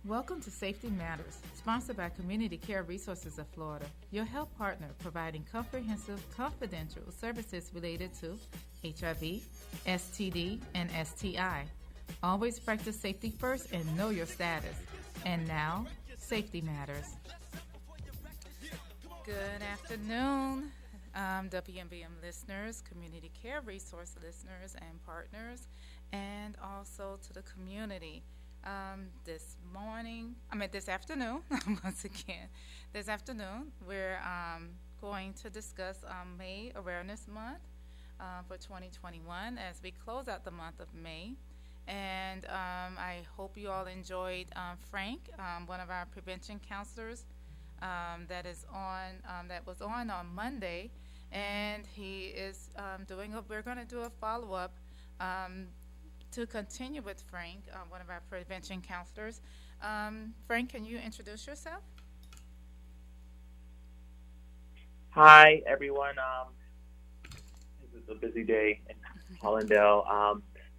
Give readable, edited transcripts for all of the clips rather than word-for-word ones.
Welcome to Safety Matters, sponsored by Community Care Resources of Florida, your health partner providing comprehensive, confidential services related to HIV, STD, and STI. Always practice safety first and know your status. And now, Safety Matters. Good afternoon, WMBM listeners, Community Care Resource listeners and partners, and also to the community. This afternoon, once again, this afternoon, we're going to discuss May Awareness Month for 2021 as we close out the month of May. And I hope you all enjoyed Frank, one of our prevention counselors that was on Monday, and he is we're going to do a follow-up to continue with Frank, one of our prevention counselors. Frank, can you introduce yourself? Hi, everyone. This is a busy day in Hallandale.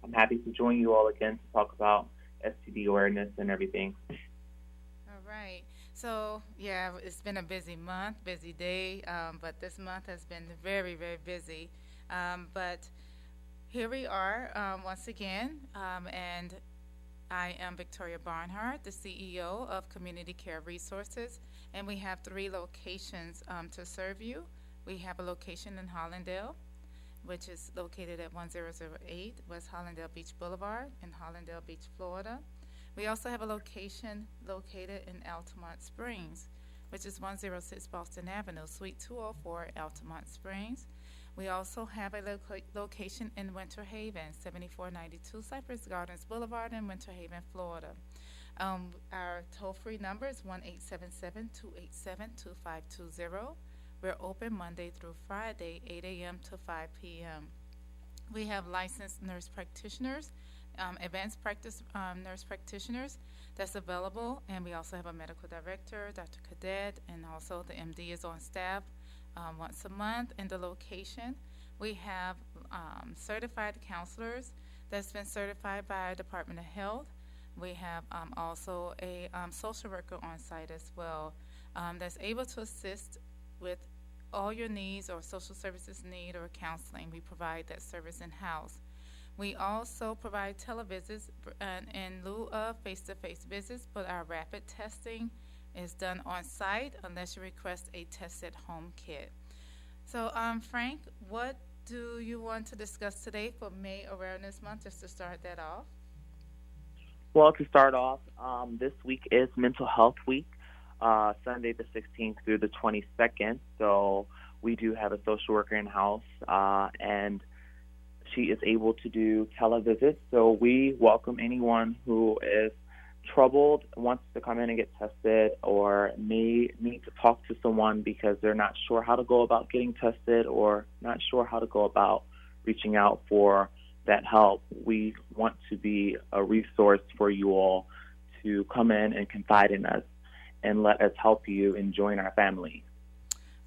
I'm happy to join you all again to talk about STD awareness and everything. All right. So, yeah, it's been a busy month, busy day, but this month has been very, very busy. But here we are once again, and I am Victoria Barnhart, the CEO of Community Care Resources, and we have 3 locations to serve you. We have a location in Hallandale, which is located at 1008 West Hallandale Beach Boulevard in Hallandale Beach, Florida. We also have a location located in Altamonte Springs, which is 106 Boston Avenue, Suite 204, Altamonte Springs. We also have a location in Winter Haven, 7492 Cypress Gardens Boulevard in Winter Haven, Florida. Our toll-free number is 1-877-287-2520. We're open Monday through Friday, 8 a.m. to 5 p.m. We have licensed nurse practitioners, advanced practice nurse practitioners that's available, and we also have a medical director, Dr. Cadet, and also the MD is on staff once a month in the location. We have certified counselors that's been certified by our Department of Health. We have also a social worker on site as well that's able to assist with all your needs or social services need or counseling. We provide that service in-house. We also provide televisits in lieu of face-to-face visits, but our rapid testing is done on site unless you request a test-at-home kit. So, Frank, what do you want to discuss today for May Awareness Month, just to start that off? Well, to start off, this week is Mental Health Week, Sunday the 16th through the 22nd. So we do have a social worker in-house, and she is able to do televisits. So we welcome anyone who is troubled, wants to come in and get tested, or may need to talk to someone because they're not sure how to go about getting tested or not sure how to go about reaching out for that help. We want to be a resource for you all to come in and confide in us and let us help you and join our family.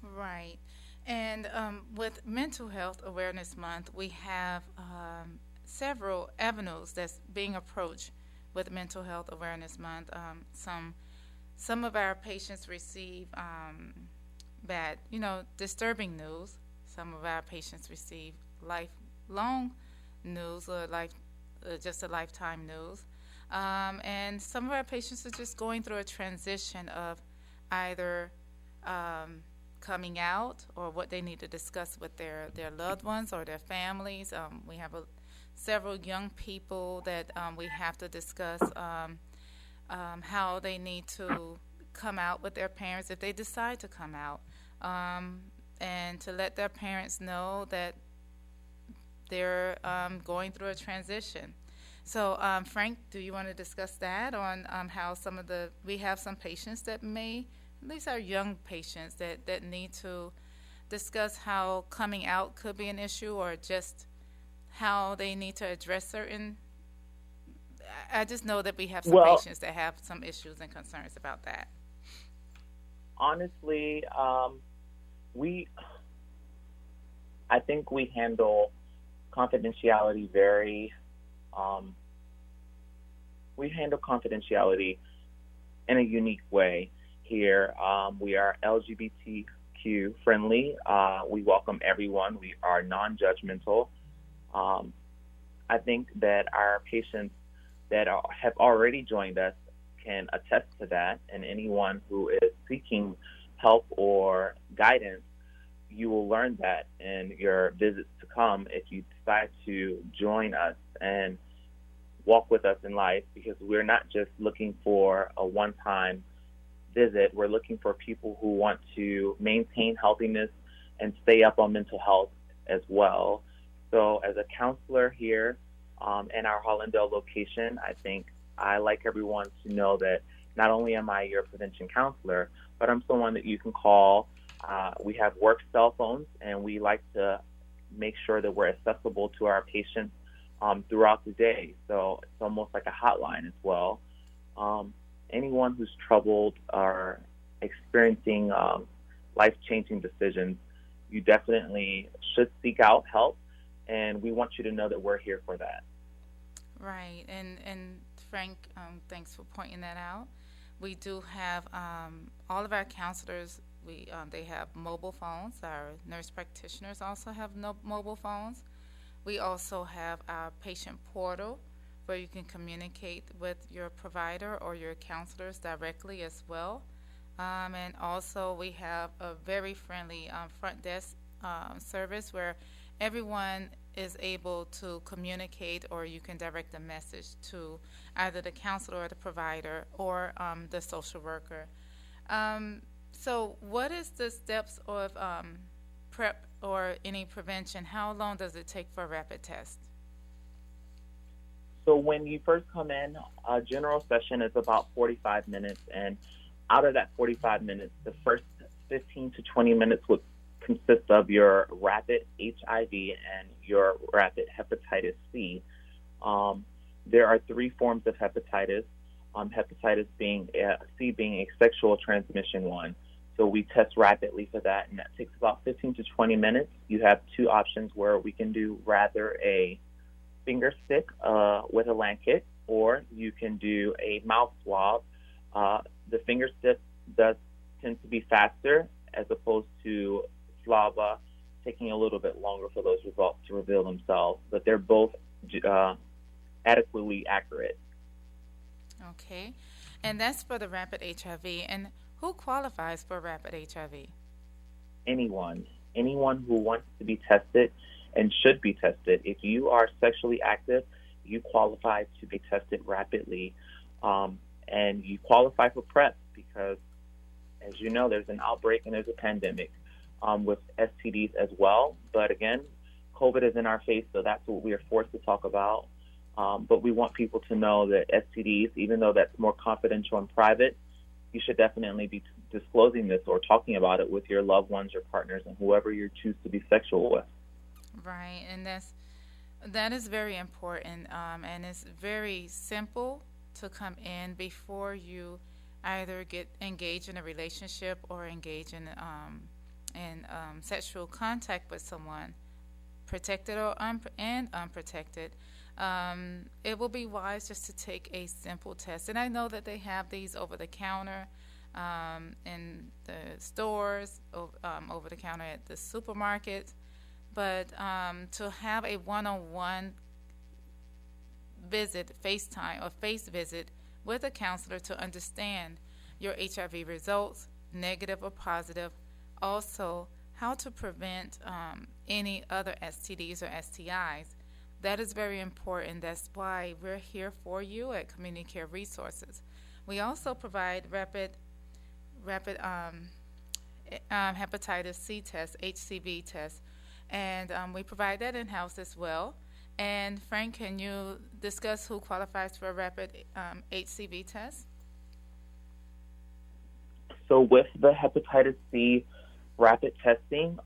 Right. And with Mental Health Awareness Month, we have several avenues that's being approached with Mental Health Awareness Month. Some of our patients receive bad, disturbing news. Some of our patients receive lifelong news or just a lifetime news. And some of our patients are just going through a transition of either coming out or what they need to discuss with their loved ones or their families. We have several young people that we have to discuss how they need to come out with their parents if they decide to come out, and to let their parents know that they're going through a transition. So, Frank, do you want to discuss that on how we have some patients that at least our young patients that need to discuss how coming out could be an issue or just how they need to address certain. I just know that we have some patients that have some issues and concerns about that. Honestly, I think we handle confidentiality very in a unique way here. We are LGBTQ friendly. We welcome everyone. We are non-judgmental. I think that our patients that have already joined us can attest to that, and anyone who is seeking help or guidance, you will learn that in your visits to come if you decide to join us and walk with us in life, because we're not just looking for a one-time visit. We're looking for people who want to maintain healthiness and stay up on mental health as well. So as a counselor here in our Hallandale location, I think I like everyone to know that not only am I your prevention counselor, but I'm someone that you can call. We have work cell phones, and we like to make sure that we're accessible to our patients throughout the day. So it's almost like a hotline as well. Anyone who's troubled or experiencing life-changing decisions, you definitely should seek out help, and we want you to know that we're here for that. Right, and Frank, thanks for pointing that out. We do have all of our counselors. They have mobile phones. Our nurse practitioners also have mobile phones. We also have our patient portal where you can communicate with your provider or your counselors directly as well. And also we have a very friendly front desk service where everyone is able to communicate, or you can direct a message to either the counselor or the provider or the social worker. So what is the steps of PrEP or any prevention? How long does it take for a rapid test? So when you first come in, a general session is about 45 minutes, and out of that 45 minutes, the first 15 to 20 minutes would consist of your rapid HIV and your rapid hepatitis C. There are three forms of hepatitis. Hepatitis C being a sexual transmission one. So we test rapidly for that, and that takes about 15 to 20 minutes. You have two options where we can do rather a finger stick with a lancet, or you can do a mouth swab. The finger stick does tend to be faster as opposed to slava, taking a little bit longer for those results to reveal themselves, but they're both adequately accurate. Okay, and that's for the rapid HIV. And who qualifies for rapid HIV? Anyone who wants to be tested and should be tested. If you are sexually active, you qualify to be tested rapidly, and you qualify for PrEP because, as you know, there's an outbreak and there's a pandemic with STDs as well. But again, COVID is in our face, so that's what we are forced to talk about. But we want people to know that STDs, even though that's more confidential and private, you should definitely be disclosing this or talking about it with your loved ones, your partners, and whoever you choose to be sexual with. Right, and that is very important, and it's very simple to come in before you either get engaged in a relationship or engage in sexual contact with someone, protected or unprotected. It will be wise just to take a simple test. And I know that they have these over the counter in the stores, over the counter at the supermarket. But to have a one-on-one visit, FaceTime or face visit with a counselor to understand your HIV results, negative or positive, also how to prevent any other STDs or STIs. That is very important. That's why we're here for you at Community Care Resources. We also provide rapid hepatitis C test, HCV test, and we provide that in-house as well. And Frank, can you discuss who qualifies for a rapid HCV test? So with the hepatitis C rapid testing,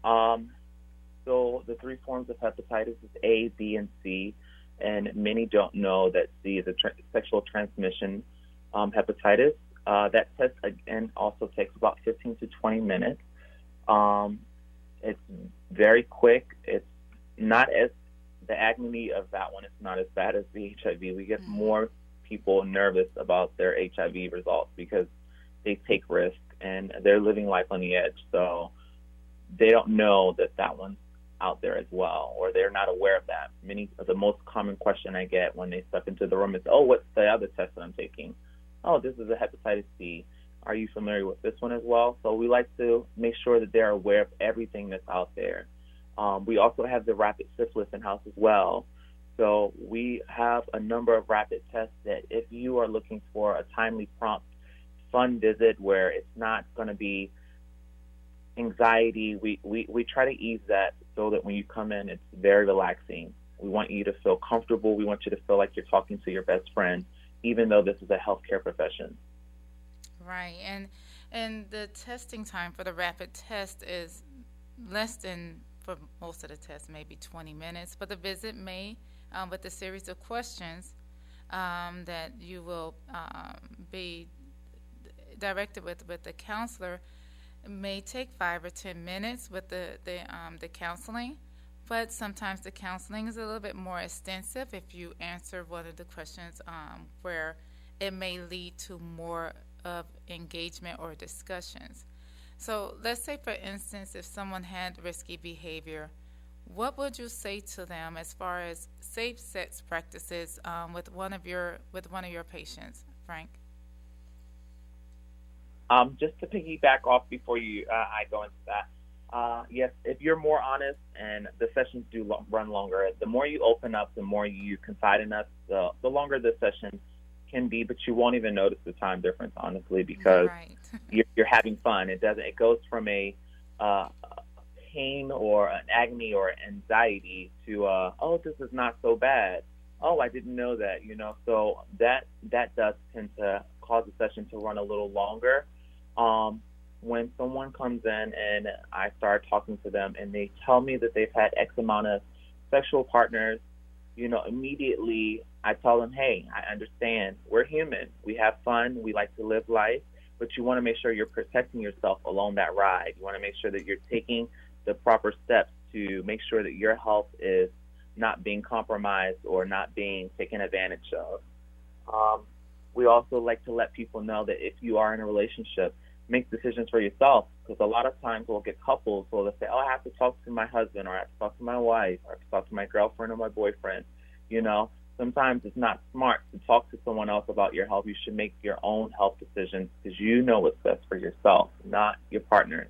so the three forms of hepatitis is A, B, and C, and many don't know that C is a sexual transmission hepatitis. That test, again, also takes about 15 to 20 minutes. It's very quick. It's not as, the agony of that one is not as bad as the HIV. We get more people nervous about their HIV results because they take risks and they're living life on the edge. So they don't know that that one's out there as well, or they're not aware of that. The most common question I get when they step into the room is, oh, what's the other test that I'm taking? Oh, this is a hepatitis C. Are you familiar with this one as well? So we like to make sure that they're aware of everything that's out there. We also have the rapid syphilis in-house as well. So we have a number of rapid tests that if you are looking for a timely, prompt, fun visit where it's not going to be anxiety, we try to ease that so that when you come in, it's very relaxing. We want you to feel comfortable. We want you to feel like you're talking to your best friend, even though this is a healthcare profession. Right, and the testing time for the rapid test is less than, for most of the tests, maybe 20 minutes. But the visit may, with a series of questions that you will be directed with the counselor, may take 5 or 10 minutes with the counseling. But sometimes the counseling is a little bit more extensive if you answer one of the questions where it may lead to more of engagement or discussions. So let's say, for instance, if someone had risky behavior, what would you say to them as far as safe sex practices with one of your patients, Frank? Just to piggyback off before I go into that, yes, if you're more honest and the sessions do run longer, the more you open up, the more you confide in us, the longer the session can be, but you won't even notice the time difference, honestly, because right. you're having fun. It goes from a pain or an agony or anxiety to oh, this is not so bad. Oh, I didn't know that, So that does tend to cause the session to run a little longer. When someone comes in and I start talking to them and they tell me that they've had X amount of sexual partners, immediately I tell them, hey, I understand. We're human. We have fun. We like to live life. But you want to make sure you're protecting yourself along that ride. You want to make sure that you're taking the proper steps to make sure that your health is not being compromised or not being taken advantage of. We also like to let people know that if you are in a relationship, make decisions for yourself, because a lot of times we'll get couples who will say, oh, I have to talk to my husband, or I have to talk to my wife, or I have to talk to my girlfriend or my boyfriend. Sometimes it's not smart to talk to someone else about your health. You should make your own health decisions because you know what's best for yourself, not your partner.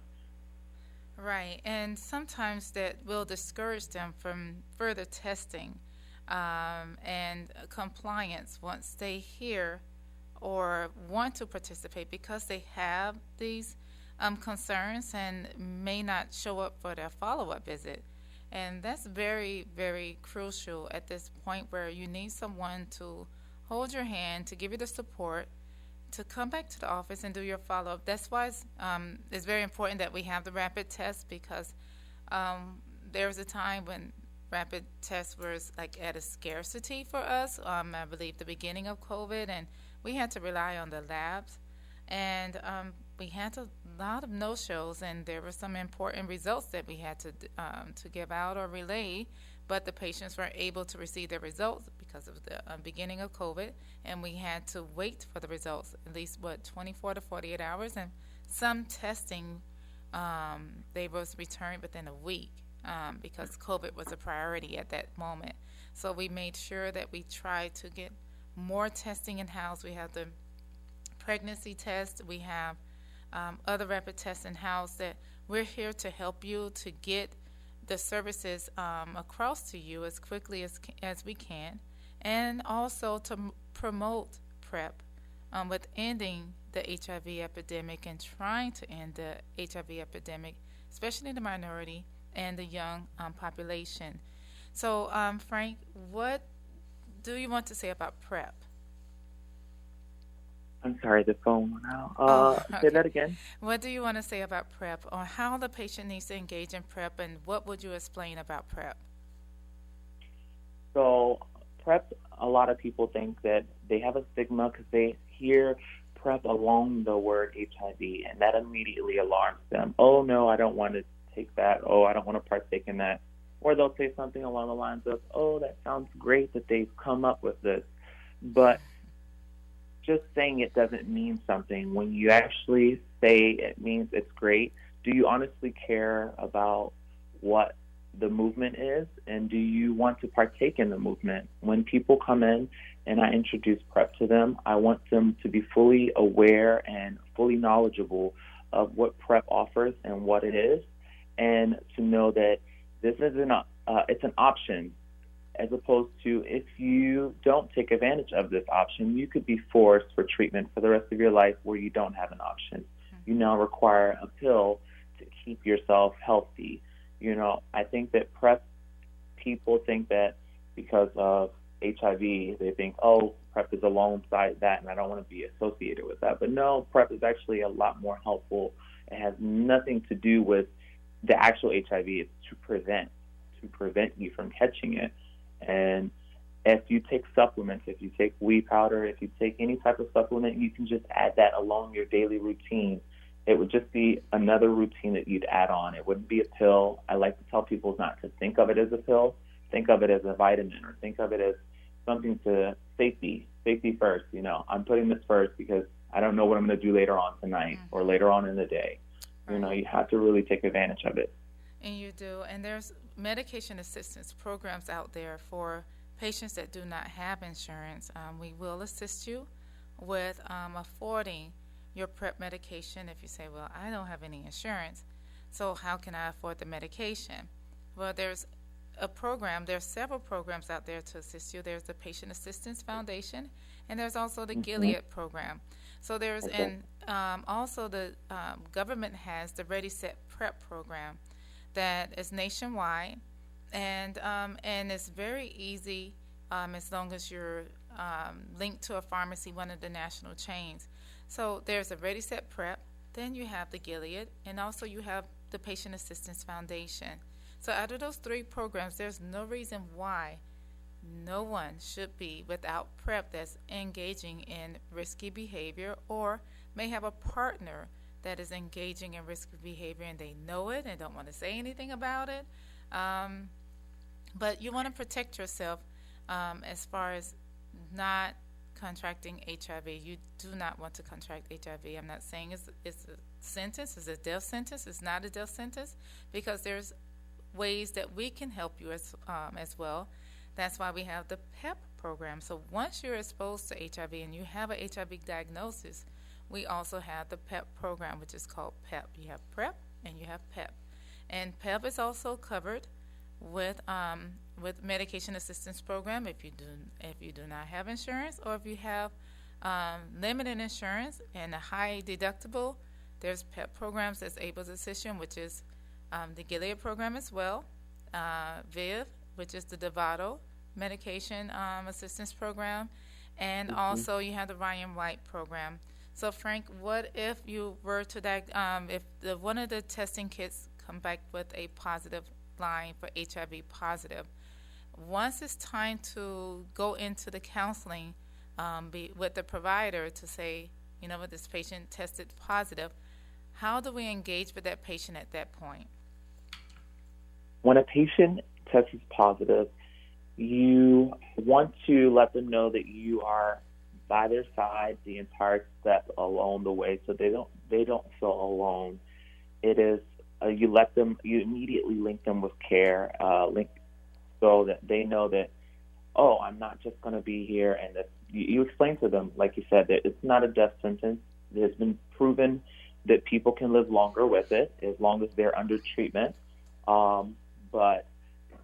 Right, and sometimes that will discourage them from further testing and compliance once they hear or want to participate because they have these concerns and may not show up for their follow-up visit. And that's very, very crucial at this point where you need someone to hold your hand, to give you the support, to come back to the office and do your follow-up. That's why it's very important that we have the rapid test, because there was a time when rapid tests was like at a scarcity for us, I believe the beginning of COVID, and we had to rely on the labs. And we had a lot of no-shows, and there were some important results that we had to give out or relay, but the patients weren't able to receive their results because of the beginning of COVID, and we had to wait for the results at least, 24 to 48 hours, and some testing, they was returned within a week because COVID was a priority at that moment. So we made sure that we tried to get more testing in-house. We have the pregnancy test. We have other rapid tests in-house that we're here to help you to get the services across to you as quickly as we can, and also to promote PrEP with ending the HIV epidemic and trying to end the HIV epidemic, especially in the minority and the young population. So, Frank, what do you want to say about PrEP? I'm sorry, the phone went out. Okay. Say that again. What do you want to say about PrEP, or how the patient needs to engage in PrEP, and what would you explain about PrEP? So PrEP, a lot of people think that they have a stigma because they hear PrEP along the word HIV, and that immediately alarms them. Oh, no, I don't want to take that. Oh, I don't want to partake in that. Or they'll say something along the lines of, oh, that sounds great that they've come up with this. But just saying it doesn't mean something. When you actually say it means it's great, do you honestly care about what the movement is, and do you want to partake in the movement? When people come in and I introduce PrEP to them, I want them to be fully aware and fully knowledgeable of what PrEP offers and what it is, and to know that this is it's an option, as opposed to if you don't take advantage of this option, you could be forced for treatment for the rest of your life where you don't have an option. You now require a pill to keep yourself healthy. I think that PrEP, people think that because of HIV, they think, oh, PrEP is alongside that and I don't want to be associated with that. But no, PrEP is actually a lot more helpful. It has nothing to do with the actual HIV. It's to prevent you from catching it. And if you take supplements, if you take wheat powder, if you take any type of supplement, you can just add that along your daily routine. It would just be another routine that you'd add on. It wouldn't be a pill. I like to tell people not to think of it as a pill. Think of it as a vitamin, or think of it as something to safety first. I'm putting this first because I don't know what I'm going to do later on tonight or later on in the day. Right. You have to really take advantage of it. And you do. And there's medication assistance programs out there for patients that do not have insurance. We will assist you with affording your PrEP medication if you say, well, I don't have any insurance, so how can I afford the medication? Well, there's several programs out there to assist you. There's the Patient Assistance Foundation, and there's also the Gilead program. So there's, and also the government has the Ready Set PrEP program that is nationwide, and it's very easy as long as you're linked to a pharmacy, one of the national chains. So there's a Ready Set PrEP, then you have the Gilead, and also you have the Patient Assistance Foundation. So out of those three programs, there's no reason why no one should be without PrEP that's engaging in risky behavior or may have a partner that is engaging in risky behavior and they know it and don't want to say anything about it. But you want to protect yourself as far as not contracting HIV. You do not want to contract HIV. I'm not saying it's a sentence, it's a death sentence. It's not a death sentence, because there's ways that we can help you as well. That's why we have the PEP program. So once you're exposed to HIV and you have a HIV diagnosis, we also have the PEP program, which is called PEP. You have PrEP and you have PEP. And PEP is also covered with medication assistance program if you do not have insurance, or if you have limited insurance and a high deductible. There's PEP programs that's able to assist you, which is the Gilead program as well, VIV, which is the Dovato medication assistance program, and also you have the Ryan White program. So Frank, what if you were to if one of the testing kits come back with a positive line for HIV positive, once it's time to go into the counseling with the provider to say, what, this patient tested positive, how do we engage with that patient at that point? When a patient tests positive, you want to let them know that you are by their side the entire step along the way, so they don't feel alone. It is you immediately link them with care, so that they know that, oh, I'm not just going to be here, and that you explain to them, like you said, that it's not a death sentence. It has been proven that people can live longer with it as long as they're under treatment. But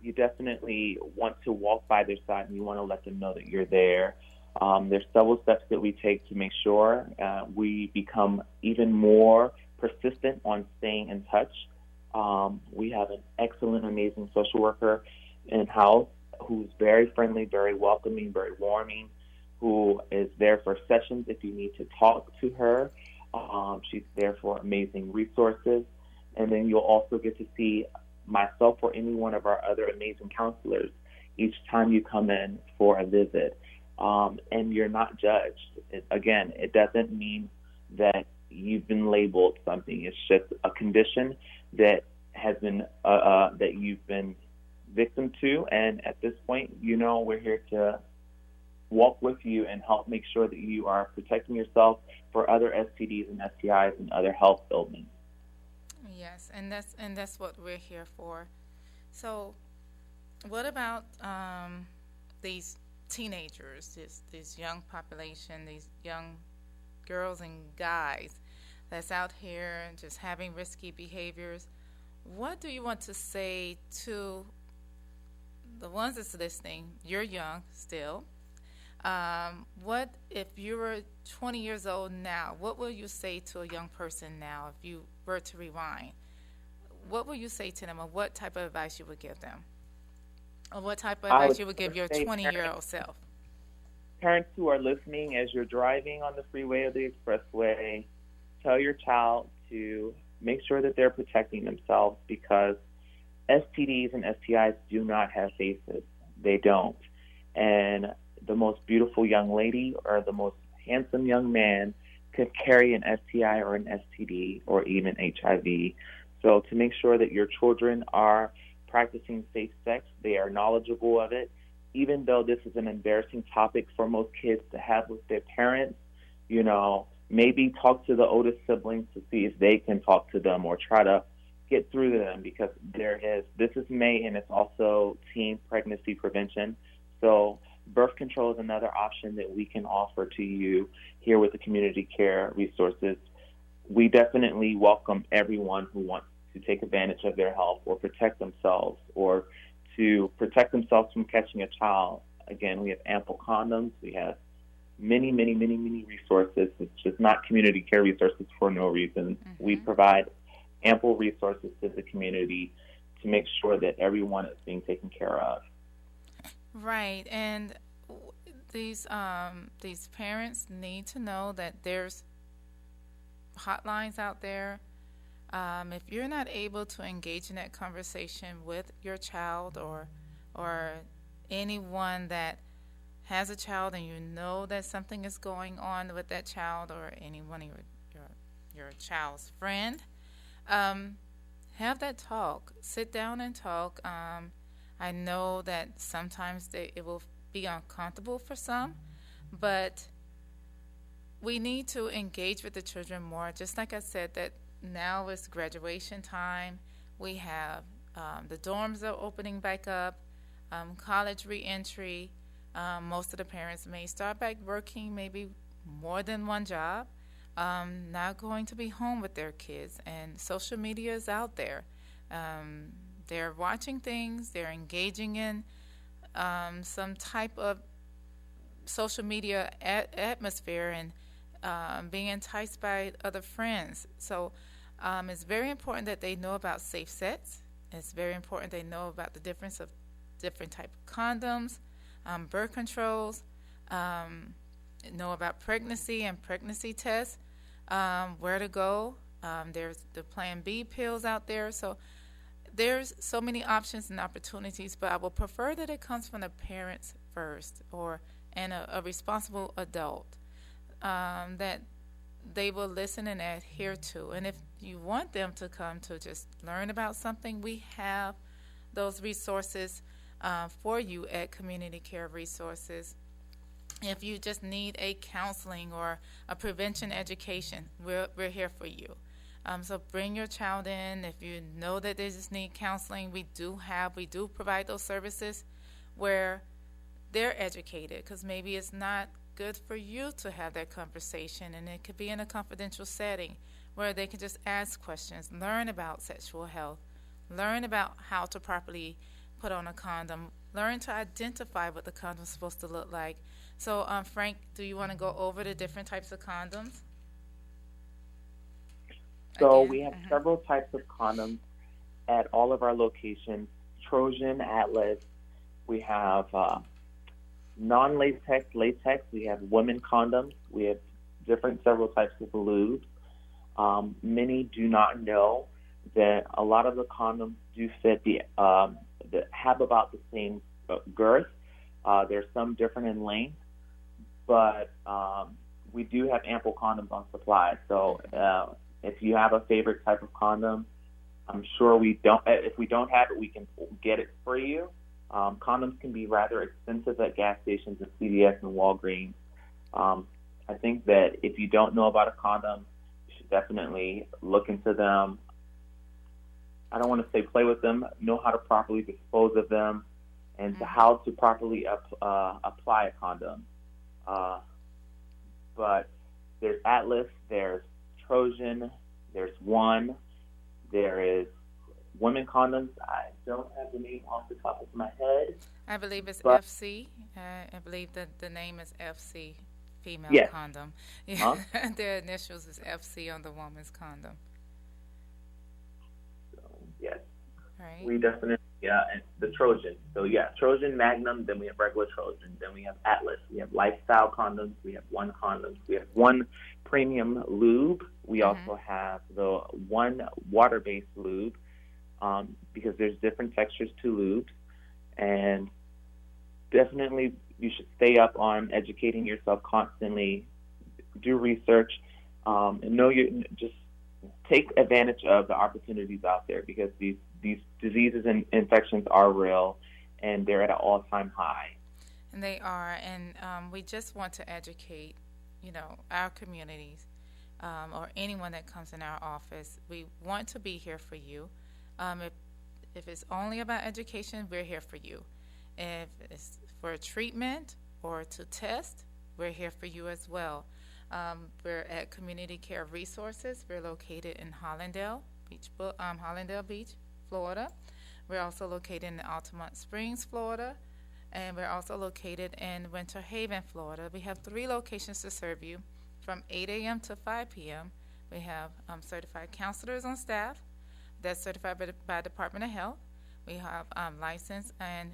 you definitely want to walk by their side, and you want to let them know that you're there. There's several steps that we take to make sure we become even more persistent on staying in touch. We have an excellent, amazing social worker in-house who's very friendly, very welcoming, very warming, who is there for sessions if you need to talk to her. She's there for amazing resources. And then you'll also get to see myself or any one of our other amazing counselors each time you come in for a visit. And you're not judged. It doesn't mean that you've been labeled something. It's just a condition that has been that you've been victim to, and at this point, we're here to walk with you and help make sure that you are protecting yourself for other STDs and STIs and other health ailments. Yes, and that's what we're here for. So, what about these teenagers, this young population, these young girls and guys that's out here and just having risky behaviors? What do you want to say to the ones that's listening? You're young still. What if you were 20 years old now? What will you say to a young person now if you were to rewind? What will you say to them, or what type of advice you would give them? Or what type of advice you would give your 20-year-old self? Parents who are listening, as you're driving on the freeway or the expressway, tell your child to make sure that they're protecting themselves, because STDs and STIs do not have faces. They don't. And the most beautiful young lady or the most handsome young man could carry an STI or an STD or even HIV. So to make sure that your children are practicing safe sex, they are knowledgeable of it, even though this is an embarrassing topic for most kids to have with their parents, maybe talk to the oldest siblings to see if they can talk to them or try to get through to them, because this is May and it's also teen pregnancy prevention. So birth control is another option that we can offer to you here with the community care resources. We definitely welcome everyone who wants to take advantage of their health or protect themselves or to protect themselves from catching a child. Again, we have ample condoms. We have many, many, many, many resources. It's just not community care resources for no reason. Mm-hmm. We provide ample resources to the community to make sure that everyone is being taken care of. Right, and these parents need to know that there's hotlines out there. If you're not able to engage in that conversation with your child or anyone that has a child and you know that something is going on with that child or anyone your child's friend, have that talk. Sit down and talk. I know that sometimes it will be uncomfortable for some, but we need to engage with the children more. Just like I said, that now is graduation time. We have the dorms are opening back up, college reentry. Most of the parents may start back working, maybe more than one job, not going to be home with their kids, and social media is out there. They're watching things, they're engaging in some type of social media atmosphere and being enticed by other friends. So it's very important that they know about safe sex. It's very important they know about the difference of different type of condoms, birth controls, know about pregnancy and pregnancy tests, where to go. There's the Plan B pills out there. So there's so many options and opportunities, but I will prefer that it comes from the parents first and a responsible adult that they will listen and adhere to. And if you want them to come to just learn about something, we have those resources for you at Community Care Resources. If you just need a counseling or a prevention education, we're here for you. So bring your child in. If you know that they just need counseling, we do provide those services where they're educated, because maybe it's not good for you to have that conversation, and it could be in a confidential setting where they can just ask questions, learn about sexual health, learn about how to properly put on a condom, learn to identify what the condom is supposed to look like. So, Frank, do you want to go over the different types of condoms? So we have several types of condoms at all of our locations. Trojan, Atlas. We have non-latex, latex. We have women condoms. We have several types of lubes. Many do not know that a lot of the condoms do fit that have about the same girth. There's some different in length, but we do have ample condoms on supply. So if you have a favorite type of condom, I'm sure if we don't have it, we can get it for you. Condoms can be rather expensive at gas stations and CVS and Walgreens. I think that if you don't know about a condom, you should definitely look into them. I don't want to say play with them, know how to properly dispose of them, and how to properly apply a condom. But there's Atlas, there's Trojan, there's One, there is women condoms. I don't have the name off the top of my head. I believe it's FC. I believe that the name is FC, female condom. Yeah, their initials is FC on the woman's condom. So, yes. Right. We definitely, and the Trojan. So, Trojan, Magnum, then we have regular Trojan, then we have Atlas, we have lifestyle condoms, we have One condoms, we have One premium lube, we also have the One water-based lube, because there's different textures to lubes, and definitely you should stay up on educating yourself constantly, do research, and just take advantage of the opportunities out there, because these diseases and infections are real, and they're at an all-time high. And they are, and we just want to educate, our communities, or anyone that comes in our office. We want to be here for you. If it's only about education, we're here for you. If it's for a treatment or to test, we're here for you as well. We're at Community Care Resources. We're located in Hallandale Beach, Florida. We're also located in Altamonte Springs, Florida, and we're also located in Winter Haven, Florida. We have 3 locations to serve you from 8 a.m. to 5 p.m. We have certified counselors on staff that's certified by Department of Health. We have licensed and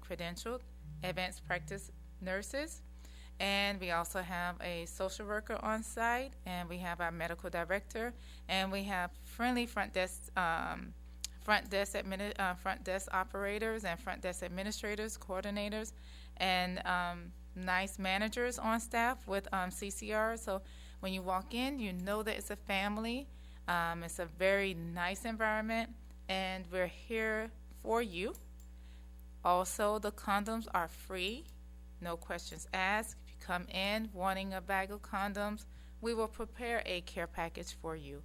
credentialed advanced practice nurses, and we also have a social worker on site, and we have our medical director, and we have friendly front desk operators and front desk administrators, coordinators, and nice managers on staff with CCR. So when you walk in, you know that it's a family. It's a very nice environment, and we're here for you. Also, the condoms are free, no questions asked. If you come in wanting a bag of condoms, we will prepare a care package for you.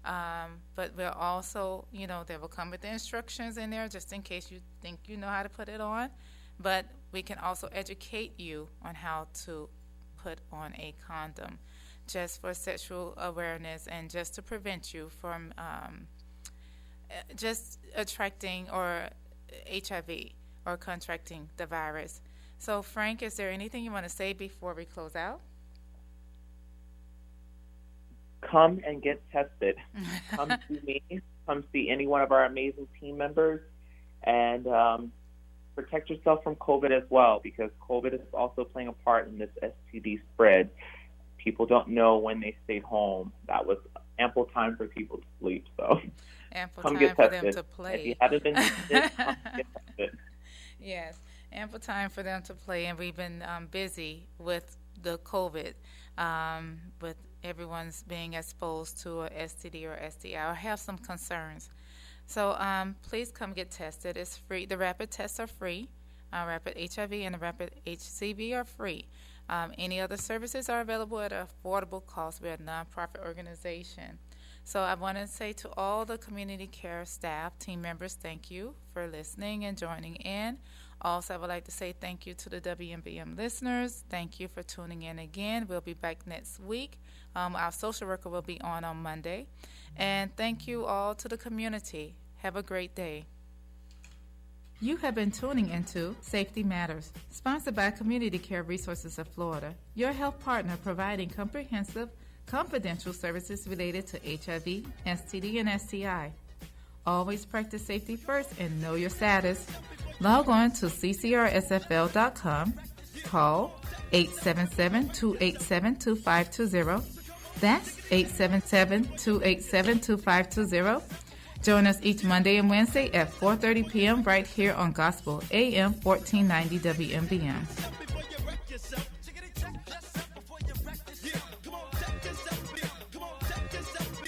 But we'll also, they will come with the instructions in there just in case you think you know how to put it on. But we can also educate you on how to put on a condom, just for sexual awareness and just to prevent you from just attracting or HIV or contracting the virus. So, Frank, is there anything you want to say before we close out? Come and get tested. Come see me. Come see any one of our amazing team members, and protect yourself from COVID as well, because COVID is also playing a part in this STD spread. People don't know when they stayed home. That was ample time for people to sleep. So ample come time get for tested. them to play. If you haven't been tested, come get tested. Yes, ample time for them to play, and we've been busy with the COVID, with everyone's being exposed to a STD or STI or have some concerns. So please come get tested. It's free. The rapid tests are free. Rapid HIV and the rapid HCV are free. Any other services are available at an affordable cost. We're a nonprofit organization. So I want to say to all the community care staff, team members, thank you for listening and joining in. Also, I would like to say thank you to the WMBM listeners. Thank you for tuning in again. We'll be back next week. Our social worker will be on Monday. And thank you all to the community. Have a great day. You have been tuning into Safety Matters, sponsored by Community Care Resources of Florida, your health partner providing comprehensive, confidential services related to HIV, STD, and STI. Always practice safety first and know your status. Log on to CCRSFL.com. Call 877-287-2520. That's 877-287-2520. Join us each Monday and Wednesday at 4:30 p.m. right here on Gospel AM 1490 WMBM.